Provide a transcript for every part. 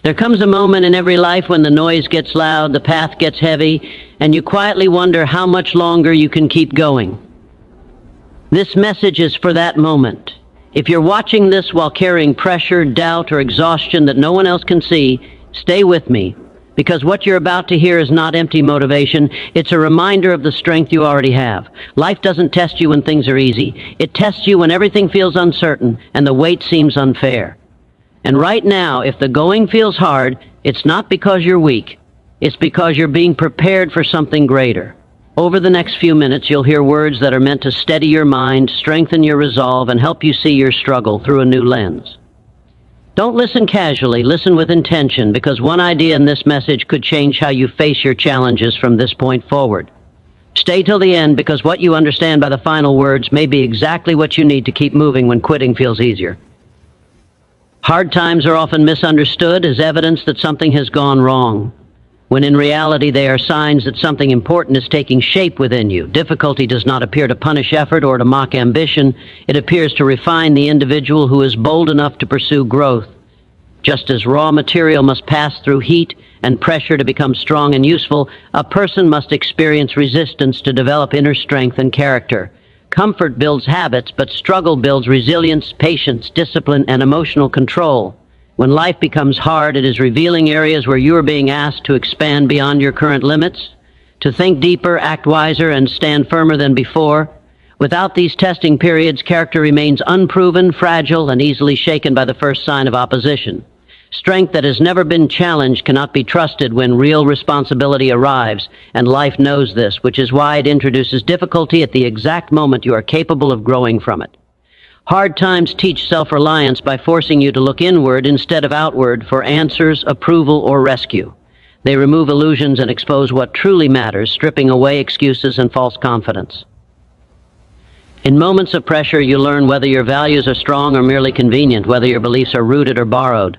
There comes a moment in every life when the noise gets loud, the path gets heavy, and you quietly wonder how much longer you can keep going. This message is for that moment. If you're watching this while carrying pressure, doubt, or exhaustion that no one else can see, stay with me, because what you're about to hear is not empty motivation. It's a reminder of the strength you already have. Life doesn't test you when things are easy. It tests you when everything feels uncertain and the weight seems unfair. And right now, if the going feels hard, it's not because you're weak. It's because you're being prepared for something greater. Over the next few minutes, you'll hear words that are meant to steady your mind, strengthen your resolve, and help you see your struggle through a new lens. Don't listen casually, listen with intention, because one idea in this message could change how you face your challenges from this point forward. Stay till the end, because what you understand by the final words may be exactly what you need to keep moving when quitting feels easier. Hard times are often misunderstood as evidence that something has gone wrong, when in reality they are signs that something important is taking shape within you. Difficulty does not appear to punish effort or to mock ambition. It appears to refine the individual who is bold enough to pursue growth. Just as raw material must pass through heat and pressure to become strong and useful, a person must experience resistance to develop inner strength and character. Comfort builds habits, but struggle builds resilience, patience, discipline, and emotional control. When life becomes hard, it is revealing areas where you are being asked to expand beyond your current limits, to think deeper, act wiser, and stand firmer than before. Without these testing periods, character remains unproven, fragile, and easily shaken by the first sign of opposition. Strength that has never been challenged cannot be trusted when real responsibility arrives, and life knows this, which is why it introduces difficulty at the exact moment you are capable of growing from it. Hard times teach self-reliance by forcing you to look inward instead of outward for answers, approval, or rescue. They remove illusions and expose what truly matters, stripping away excuses and false confidence. In moments of pressure, you learn whether your values are strong or merely convenient, whether your beliefs are rooted or borrowed.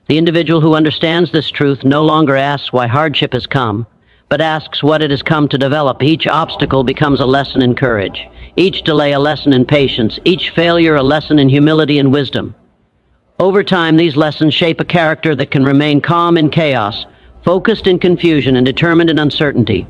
The individual who understands this truth no longer asks why hardship has come, but asks what it has come to develop. Each obstacle becomes a lesson in courage, each delay a lesson in patience, each failure a lesson in humility and wisdom. Over time, these lessons shape a character that can remain calm in chaos, focused in confusion, and determined in uncertainty.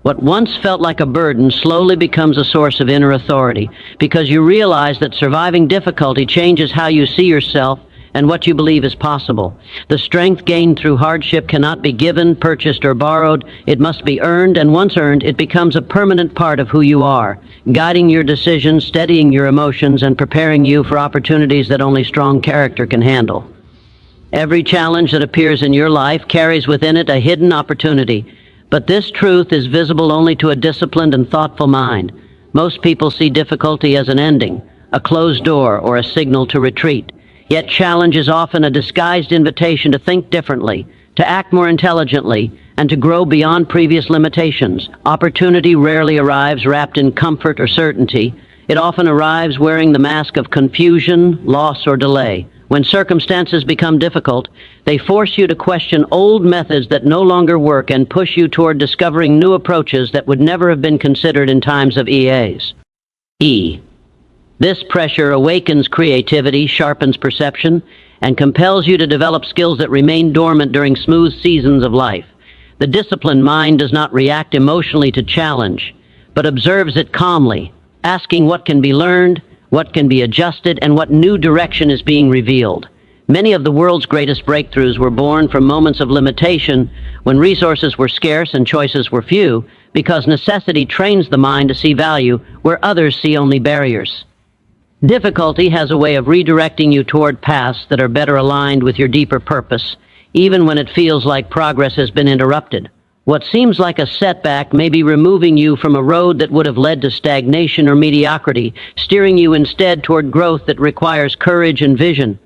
What once felt like a burden slowly becomes a source of inner authority, because you realize that surviving difficulty changes how you see yourself and what you believe is possible. The strength gained through hardship cannot be given, purchased, or borrowed. It must be earned, and once earned, it becomes a permanent part of who you are, guiding your decisions, steadying your emotions, and preparing you for opportunities that only strong character can handle. Every challenge that appears in your life carries within it a hidden opportunity, but this truth is visible only to a disciplined and thoughtful mind. Most people see difficulty as an ending, a closed door, or a signal to retreat. Yet challenge is often a disguised invitation to think differently, to act more intelligently, and to grow beyond previous limitations. Opportunity rarely arrives wrapped in comfort or certainty. It often arrives wearing the mask of confusion, loss, or delay. When circumstances become difficult, they force you to question old methods that no longer work and push you toward discovering new approaches that would never have been considered in times of ease. This pressure awakens creativity, sharpens perception, and compels you to develop skills that remain dormant during smooth seasons of life. The disciplined mind does not react emotionally to challenge, but observes it calmly, asking what can be learned, what can be adjusted, and what new direction is being revealed. Many of the world's greatest breakthroughs were born from moments of limitation, when resources were scarce and choices were few, because necessity trains the mind to see value where others see only barriers. Difficulty has a way of redirecting you toward paths that are better aligned with your deeper purpose, even when it feels like progress has been interrupted. What seems like a setback may be removing you from a road that would have led to stagnation or mediocrity, steering you instead toward growth that requires courage and vision.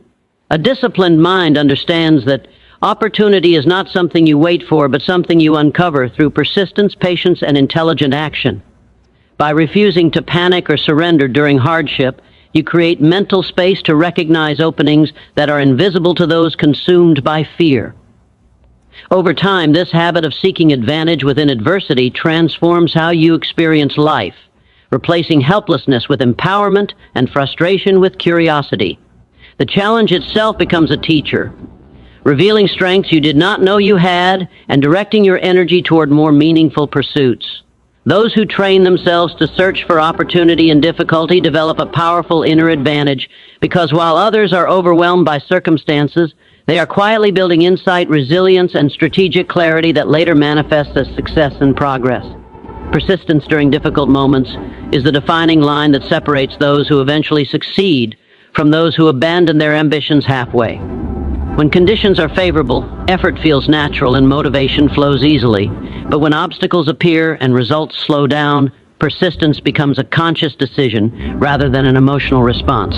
A disciplined mind understands that opportunity is not something you wait for, but something you uncover through persistence, patience, and intelligent action. By refusing to panic or surrender during hardship, you create mental space to recognize openings that are invisible to those consumed by fear. Over time, this habit of seeking advantage within adversity transforms how you experience life, replacing helplessness with empowerment and frustration with curiosity. The challenge itself becomes a teacher, revealing strengths you did not know you had and directing your energy toward more meaningful pursuits. Those who train themselves to search for opportunity in difficulty develop a powerful inner advantage because while others are overwhelmed by circumstances, they are quietly building insight, resilience, and strategic clarity that later manifests as success and progress. Persistence during difficult moments is the defining line that separates those who eventually succeed from those who abandon their ambitions halfway. When conditions are favorable, effort feels natural and motivation flows easily. But when obstacles appear and results slow down, persistence becomes a conscious decision rather than an emotional response.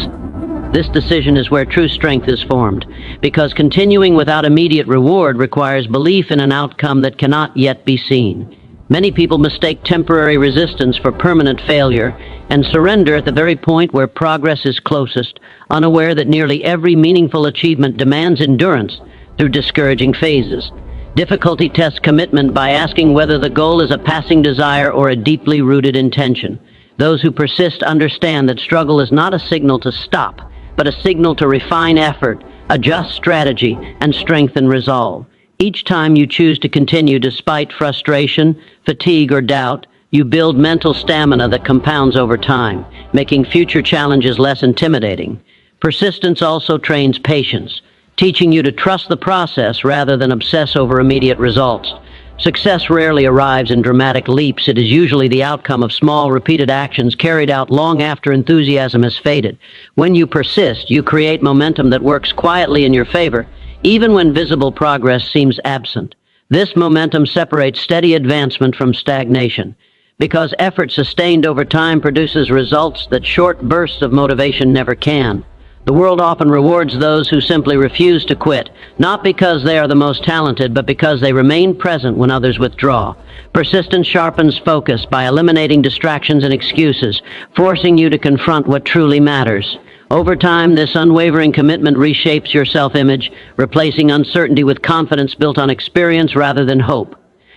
This decision is where true strength is formed, because continuing without immediate reward requires belief in an outcome that cannot yet be seen. Many people mistake temporary resistance for permanent failure and surrender at the very point where progress is closest, unaware that nearly every meaningful achievement demands endurance through discouraging phases. Difficulty tests commitment by asking whether the goal is a passing desire or a deeply rooted intention. Those who persist understand that struggle is not a signal to stop, but a signal to refine effort, adjust strategy, and strengthen resolve. Each time you choose to continue despite frustration, fatigue, or doubt, you build mental stamina that compounds over time, making future challenges less intimidating. Persistence also trains patience, teaching you to trust the process rather than obsess over immediate results. Success rarely arrives in dramatic leaps. It is usually the outcome of small, repeated actions carried out long after enthusiasm has faded. When you persist, you create momentum that works quietly in your favor, even when visible progress seems absent. This momentum separates steady advancement from stagnation, because effort sustained over time produces results that short bursts of motivation never can. The world often rewards those who simply refuse to quit, not because they are the most talented, but because they remain present when others withdraw. Persistence sharpens focus by eliminating distractions and excuses, forcing you to confront what truly matters. Over time, this unwavering commitment reshapes your self-image, replacing uncertainty with confidence built on experience rather than hope.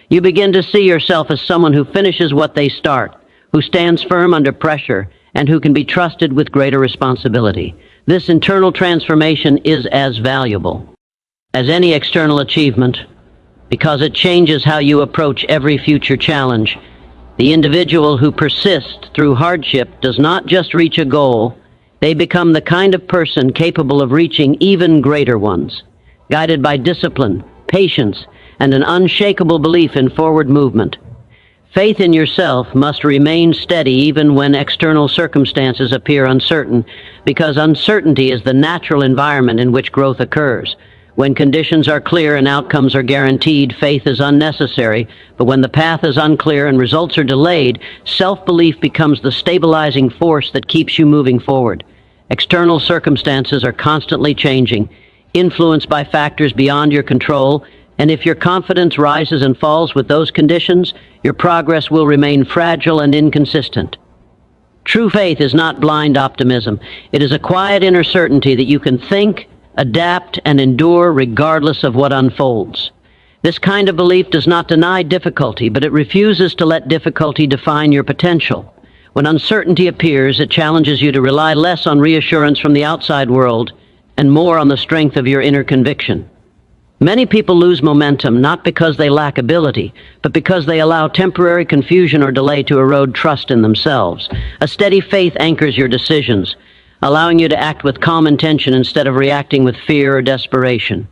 You begin to see yourself as someone who finishes what they start, who stands firm under pressure, and who can be trusted with greater responsibility. This internal transformation is as valuable as any external achievement because it changes how you approach every future challenge. The individual who persists through hardship does not just reach a goal, they become the kind of person capable of reaching even greater ones, guided by discipline, patience, and an unshakable belief in forward movement. Faith in yourself must remain steady even when external circumstances appear uncertain, because uncertainty is the natural environment in which growth occurs. When conditions are clear and outcomes are guaranteed, faith is unnecessary, but when the path is unclear and results are delayed, self-belief becomes the stabilizing force that keeps you moving forward. External circumstances are constantly changing, influenced by factors beyond your control, and if your confidence rises and falls with those conditions, your progress will remain fragile and inconsistent. True faith is not blind optimism. It is a quiet inner certainty that you can think, adapt, and endure regardless of what unfolds. This kind of belief does not deny difficulty, but it refuses to let difficulty define your potential. When uncertainty appears, it challenges you to rely less on reassurance from the outside world and more on the strength of your inner conviction. Many people lose momentum not because they lack ability, but because they allow temporary confusion or delay to erode trust in themselves. A steady faith anchors your decisions, allowing you to act with calm intention instead of reacting with fear or desperation.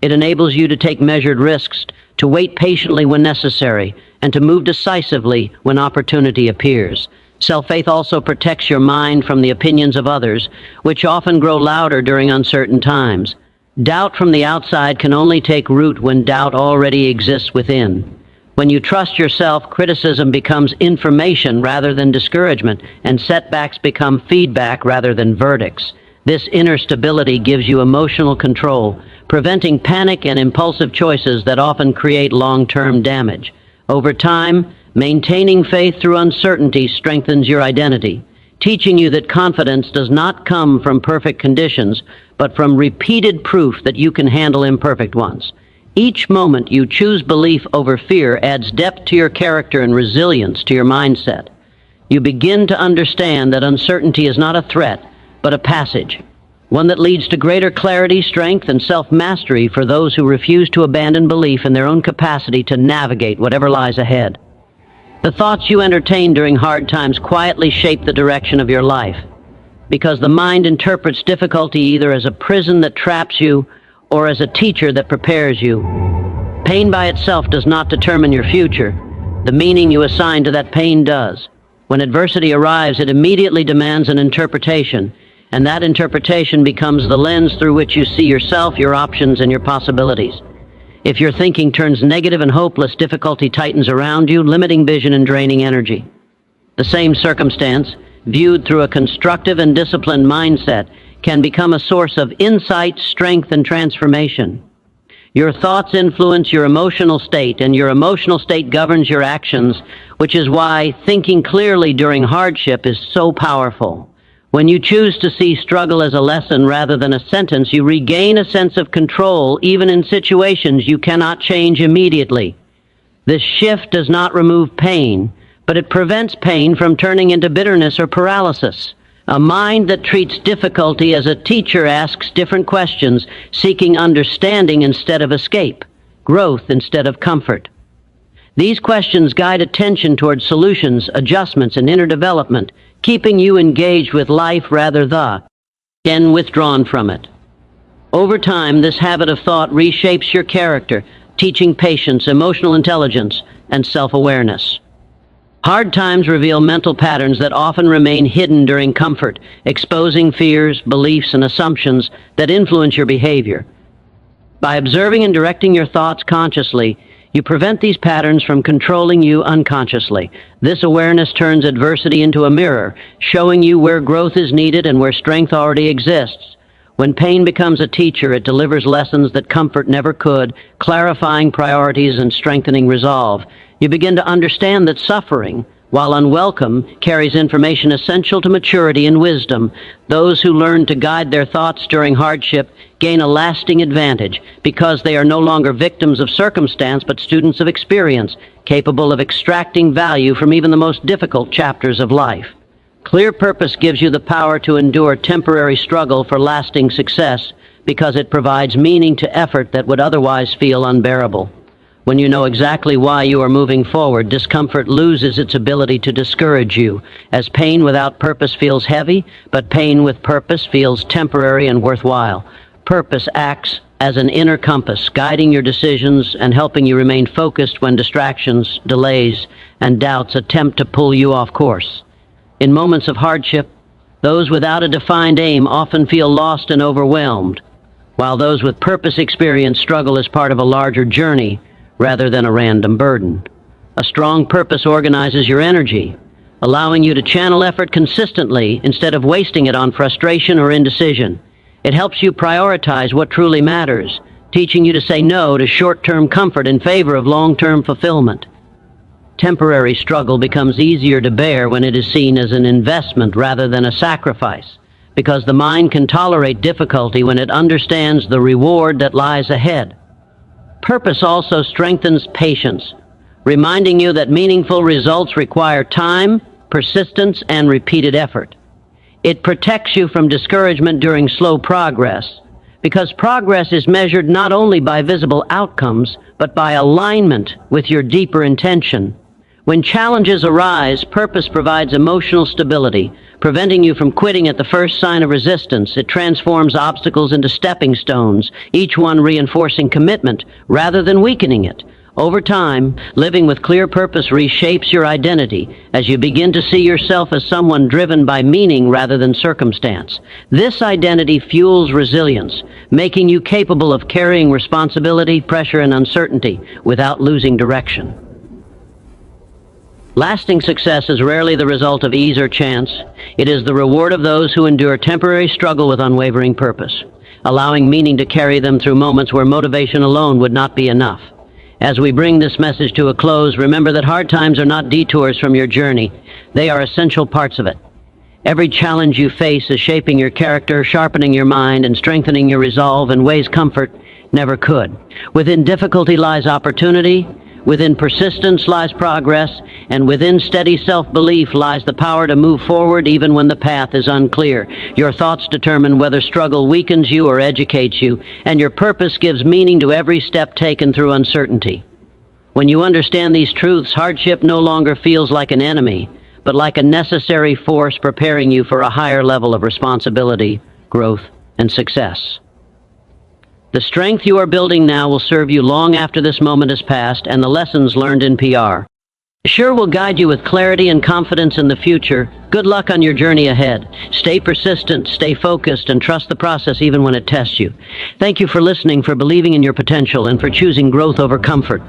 It enables you to take measured risks, to wait patiently when necessary, and to move decisively when opportunity appears. Self-faith also protects your mind from the opinions of others, which often grow louder during uncertain times. Doubt from the outside can only take root when doubt already exists within. When you trust yourself, criticism becomes information rather than discouragement, and setbacks become feedback rather than verdicts. This inner stability gives you emotional control, preventing panic and impulsive choices that often create long-term damage. Over time, maintaining faith through uncertainty strengthens your identity, teaching you that confidence does not come from perfect conditions, but from repeated proof that you can handle imperfect ones. Each moment you choose belief over fear adds depth to your character and resilience to your mindset. You begin to understand that uncertainty is not a threat, but a passage, one that leads to greater clarity, strength, and self-mastery for those who refuse to abandon belief in their own capacity to navigate whatever lies ahead. The thoughts you entertain during hard times quietly shape the direction of your life, because the mind interprets difficulty either as a prison that traps you or as a teacher that prepares you. Pain by itself does not determine your future. The meaning you assign to that pain does. When adversity arrives, it immediately demands an interpretation, and that interpretation becomes the lens through which you see yourself, your options, and your possibilities. If your thinking turns negative and hopeless, difficulty tightens around you, limiting vision and draining energy. The same circumstance, viewed through a constructive and disciplined mindset, can become a source of insight, strength, and transformation. Your thoughts influence your emotional state, and your emotional state governs your actions, which is why thinking clearly during hardship is so powerful. When you choose to see struggle as a lesson rather than a sentence, you regain a sense of control even in situations you cannot change immediately. This shift does not remove pain, but it prevents pain from turning into bitterness or paralysis. A mind that treats difficulty as a teacher asks different questions, seeking understanding instead of escape, growth instead of comfort. These questions guide attention toward solutions, adjustments, and inner development, keeping you engaged with life rather than withdrawn from it. Over time, this habit of thought reshapes your character, teaching patience, emotional intelligence, and self-awareness. Hard times reveal mental patterns that often remain hidden during comfort, exposing fears, beliefs, and assumptions that influence your behavior. By observing and directing your thoughts consciously, you prevent these patterns from controlling you unconsciously. This awareness turns adversity into a mirror, showing you where growth is needed and where strength already exists. When pain becomes a teacher, it delivers lessons that comfort never could, clarifying priorities and strengthening resolve. You begin to understand that suffering, while unwelcome, carries information essential to maturity and wisdom. Those who learn to guide their thoughts during hardship gain a lasting advantage because they are no longer victims of circumstance but students of experience, capable of extracting value from even the most difficult chapters of life. Clear purpose gives you the power to endure temporary struggle for lasting success because it provides meaning to effort that would otherwise feel unbearable. When you know exactly why you are moving forward, discomfort loses its ability to discourage you, as pain without purpose feels heavy, but pain with purpose feels temporary and worthwhile. Purpose acts as an inner compass, guiding your decisions and helping you remain focused when distractions, delays, and doubts attempt to pull you off course. In moments of hardship, those without a defined aim often feel lost and overwhelmed, while those with purpose experience struggle as part of a larger journey rather than a random burden. A strong purpose organizes your energy, allowing you to channel effort consistently instead of wasting it on frustration or indecision. It helps you prioritize what truly matters, teaching you to say no to short-term comfort in favor of long-term fulfillment. Temporary struggle becomes easier to bear when it is seen as an investment rather than a sacrifice, because the mind can tolerate difficulty when it understands the reward that lies ahead. Purpose also strengthens patience, reminding you that meaningful results require time, persistence, and repeated effort. It protects you from discouragement during slow progress, because progress is measured not only by visible outcomes, but by alignment with your deeper intention. When challenges arise, purpose provides emotional stability, preventing you from quitting at the first sign of resistance. It transforms obstacles into stepping stones, each one reinforcing commitment rather than weakening it. Over time, living with clear purpose reshapes your identity as you begin to see yourself as someone driven by meaning rather than circumstance. This identity fuels resilience, making you capable of carrying responsibility, pressure, and uncertainty without losing direction. Lasting success is rarely the result of ease or chance. It is the reward of those who endure temporary struggle with unwavering purpose, allowing meaning to carry them through moments where motivation alone would not be enough. As we bring this message to a close, remember that hard times are not detours from your journey. They are essential parts of it. Every challenge you face is shaping your character, sharpening your mind, and strengthening your resolve in ways comfort never could. Within difficulty lies opportunity. Within persistence lies progress, and within steady self-belief lies the power to move forward even when the path is unclear. Your thoughts determine whether struggle weakens you or educates you, and your purpose gives meaning to every step taken through uncertainty. When you understand these truths, hardship no longer feels like an enemy, but like a necessary force preparing you for a higher level of responsibility, growth, and success. The strength you are building now will serve you long after this moment has passed, and the lessons learned in PR sure will guide you with clarity and confidence in the future. Good luck on your journey ahead. Stay persistent, stay focused, and trust the process even when it tests you. Thank you for listening, for believing in your potential, and for choosing growth over comfort.